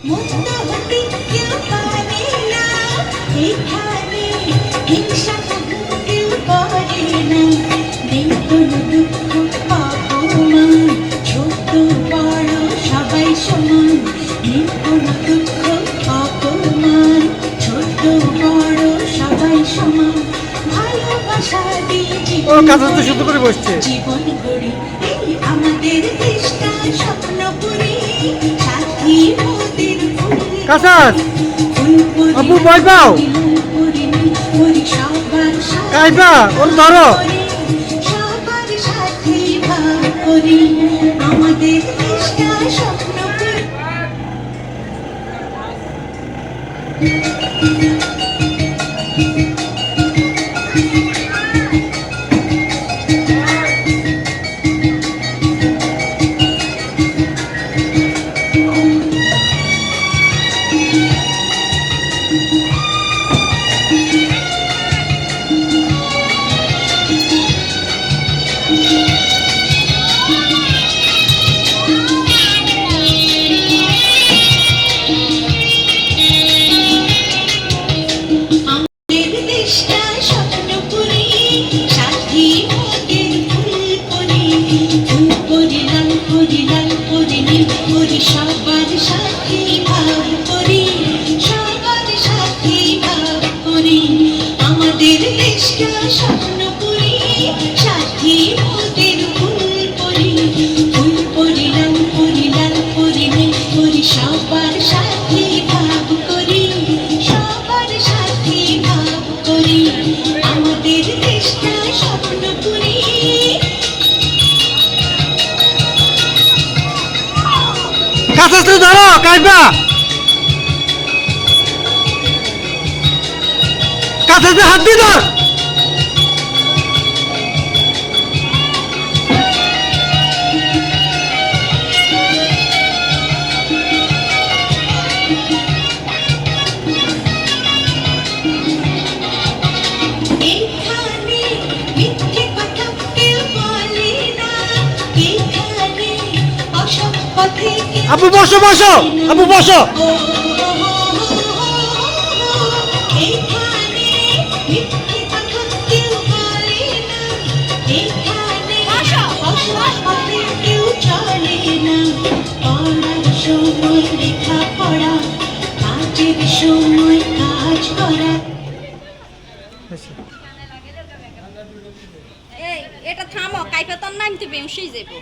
ও কাছে তো শুধু করে বসছে। জীবন গড়ি আমাদের দেশটা স্বপ্নপুরী সাথী মোদের কাসাস আপু ভয় পাও কাইবা ওর ধরো সবার সাথে ভাগ করি আমাদের দেশটা স্বপ্নপুরী। সবার সাথে ভাগ করি সবার সাথে ভাগ করি আমাদের দেশটা স্বপ্নপুরী সাথী মোদের ফুল করি ফুল করি লাল করি লাল করি নীল করি সবার সাথে ভাগ করি সবার সাথে ভাগ করি আমাদের দেশটা স্বপ্নপুরী। কাসাস তো ধরো কাইবা কাসাস হাত দিয়ে ধর আপু বসো বসো আপু বসো লেখাপড়া কাজের সময় কাজ করা। এই এটা থামো কাইফা তোর নাম তো বেউসেই যাবো।